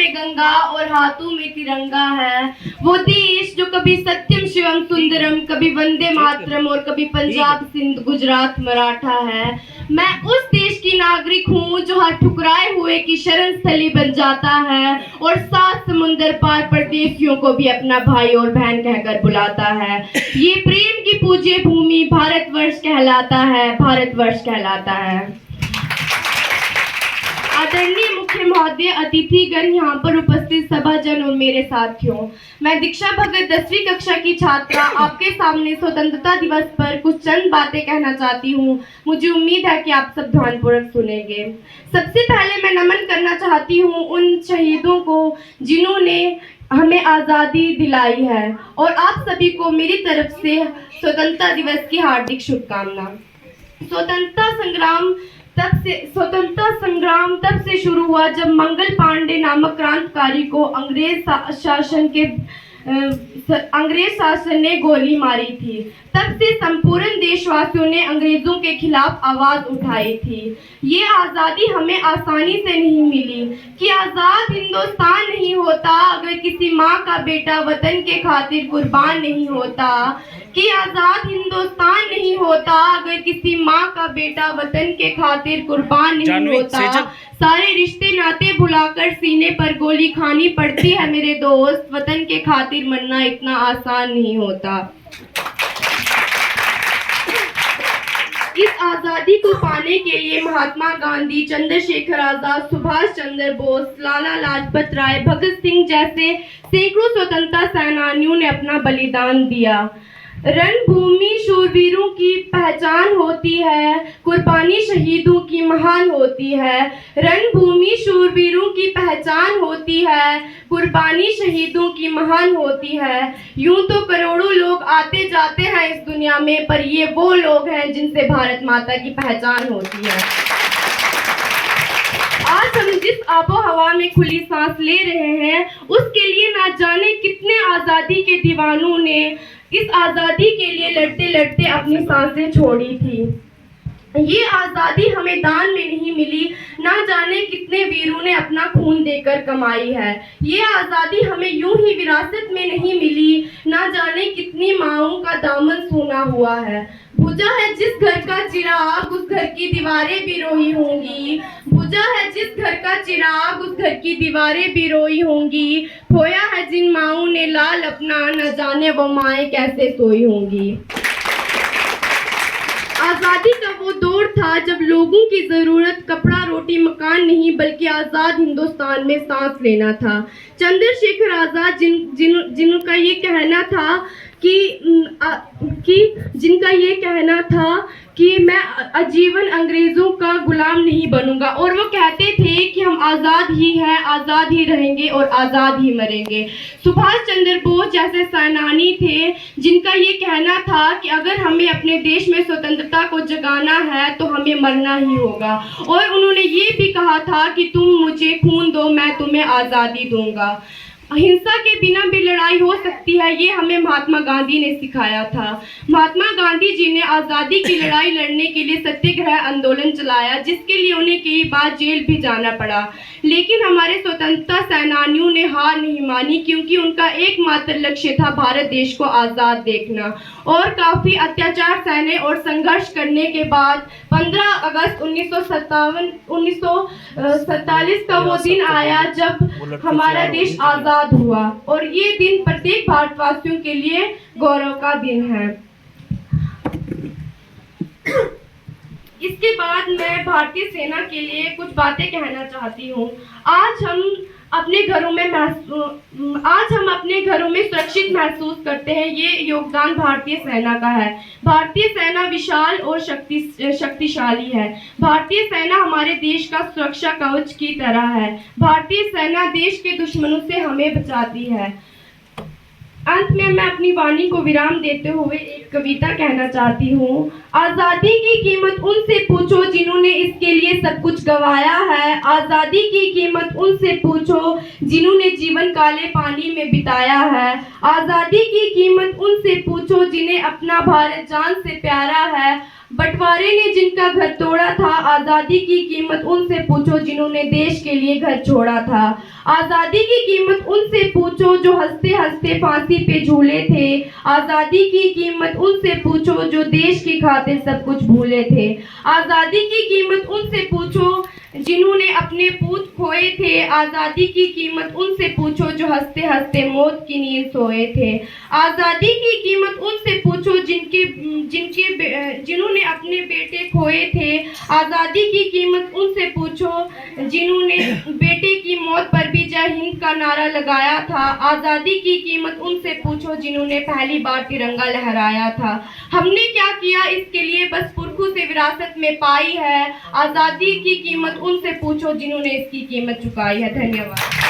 में गंगा और हाथों में तिरंगा है। वो देश जो कभी सत्यम शिवम सुंदरम, कभी वंदे मातरम और कभी पंजाब सिंध गुजरात मराठा है। मैं उस देश की नागरिक हूँ जो हर ठुकराए हुए की शरण स्थली बन जाता है और 7 समुंदर पार परदेशियों को भी अपना भाई और बहन कहकर बुलाता है। ये प्रेम की पूज्य भूमि भारतवर्ष कहलाता है, भारतवर्ष कहलाता है। आदरणीय मुख्य महोदय, अतिथिगण, यहाँ पर उपस्थित सभाजन और मेरे साथियों, मैं दीक्षा भगत 10वीं कक्षा की छात्रा आपके सामने स्वतंत्रता दिवस पर कुछ चंद बातें कहना चाहती हूँ। मुझे उम्मीद है कि आप सब ध्यानपूर्वक सुनेंगे। सबसे पहले मैं नमन करना चाहती हूँ उन शहीदों को जिन्होंने हमें आज़ादी दिलाई है और आप सभी को मेरी तरफ से स्वतंत्रता दिवस की हार्दिक शुभकामना। स्वतंत्रता संग्राम तब से शुरू हुआ जब मंगल पांडे नामक क्रांतिकारी को अंग्रेज शासन ने गोली मारी थी। तब से संपूर्ण देशवासियों ने अंग्रेजों के खिलाफ आवाज उठाई थी। ये आज़ादी हमें आसानी से नहीं मिली कि आज़ाद हिंदुस्तान नहीं होता अगर किसी माँ का बेटा वतन के खातिर कुर्बान नहीं होता, कि आज़ाद हिंदुस्तान नहीं होता अगर किसी माँ का बेटा वतन के खातिर कुर्बान नहीं होता। सारे रिश्ते नाते भुलाकर सीने पर गोली खानी पड़ती है मेरे दोस्त, वतन के खातिर मरना इतना आसान नहीं होता। इस आज़ादी को पाने के लिए महात्मा गांधी, चंद्रशेखर आजाद, सुभाष चंद्र बोस, लाला लाजपत राय, भगत सिंह जैसे सैकड़ों स्वतंत्रता सेनानियों ने अपना बलिदान दिया। रणभूमि शूरवीरों की पहचान होती है, कुर्बानी शहीदों की महान होती है। रणभूमि शूरवीरों की पहचान होती है, कुर्बानी शहीदों की महान होती है। यूं तो करोड़ों लोग आते जाते हैं इस दुनिया में, पर ये वो लोग हैं जिनसे भारत माता की पहचान होती है। आज हम जिस आबो हवा में खुली सांस ले रहे हैं, उसके लिए ना जाने कितने आज़ादी के दीवानों ने इस आज़ादी के लिए लड़ते लड़ते अपनी सांसें छोड़ी थी। ये आज़ादी हमें दान में नहीं मिली, ना जाने कितने वीरों ने अपना खून देकर कमाई है। ये आज़ादी हमें यूं ही विरासत में नहीं मिली, ना जाने कितनी माँओं का दामन सूना हुआ है। बुझा है जिस घर का चिराग उस घर की दीवारें भी रोई होंगी, बुझा है जिस घर का चिराग उस घर की दीवारें भी रोई होंगी। खोया है जिन माँओं ने लाल अपना, न जाने वो माएँ कैसे सोई होंगी। आज़ादी का वो दौर था जब लोगों की ज़रूरत कपड़ा रोटी मकान नहीं बल्कि आज़ाद हिंदुस्तान में सांस लेना था। चंद्रशेखर आज़ाद जिनका ये कहना था कि मैं आजीवन अंग्रेज़ों का गुलाम नहीं बनूंगा, और वो कहते थे कि हम आज़ाद ही हैं, आज़ाद ही रहेंगे और आज़ाद ही मरेंगे। सुभाष चंद्र बोस जैसे सेनानी थे जिनका ये कहना था कि अगर हमें अपने देश में स्वतंत्रता को जगाना है तो हमें मरना ही होगा, और उन्होंने ये भी कहा था कि तुम मुझे खून दो, मैं तुम्हें आज़ादी दूंगा। हिंसा के बिना भी लड़ाई हो सकती है, ये हमें महात्मा गांधी ने सिखाया था। महात्मा गांधी जी ने आज़ादी की लड़ाई लड़ने के लिए सत्याग्रह आंदोलन चलाया, जिसके लिए उन्हें कई बार जेल भी जाना पड़ा। लेकिन हमारे स्वतंत्रता सेनानियों ने हार नहीं मानी, क्योंकि उनका एकमात्र लक्ष्य था भारत देश को आज़ाद देखना। और काफ़ी अत्याचार सहने और संघर्ष करने के बाद 15 अगस्त 1947 का वो दिन आया जब हमारा देश आज़ाद हुआ, और ये दिन प्रत्येक भारतवासियों के लिए गौरव का दिन है। इसके बाद मैं भारतीय सेना के लिए कुछ बातें कहना चाहती हूँ। आज हम अपने घरों में सुरक्षित महसूस करते हैं, ये योगदान भारतीय सेना का है। भारतीय सेना विशाल और शक्तिशाली है। भारतीय सेना हमारे देश का सुरक्षा कवच की तरह है। भारतीय सेना देश के दुश्मनों से हमें बचाती है। अंत में मैं अपनी वाणी को विराम देते हुए एक कविता कहना चाहती हूँ। आज़ादी की कीमत उनसे पूछो जिन्होंने इसके लिए सब कुछ गंवाया है। आज़ादी की कीमत उनसे पूछो जिन्होंने जीवन काले पानी में बिताया है। आज़ादी की कीमत उनसे पूछो जिन्हें अपना भारत जान से प्यारा है। बंटवारे ने जिनका घर तोड़ा था, आज़ादी की कीमत उनसे पूछो जिन्होंने देश के लिए घर छोड़ा था। आज़ादी की कीमत उनसे पूछो जो हंसते हंसते फांसी पे झूले थे। आज़ादी की कीमत उनसे पूछो जो देश की खातिर सब कुछ भूले थे। आज़ादी की कीमत उनसे पूछो जिन्होंने अपने पूत खोए थे। आज़ादी की कीमत उनसे पूछो जो हंसते हंसते मौत की नींद सोए थे। आज़ादी की कीमत उनसे पूछो जिन्होंने अपने बेटे खोए थे। आज़ादी की कीमत उनसे पूछो जिन्होंने बेटे की मौत पर भी जय हिंद का नारा लगाया था। आज़ादी की कीमत उनसे पूछो जिन्होंने पहली बार तिरंगा लहराया था। हमने क्या किया इसके लिए, बस पुरखों से विरासत में पाई है। आज़ादी की कीमत उनसे पूछो जिन्होंने इसकी कीमत चुकाई है। धन्यवाद।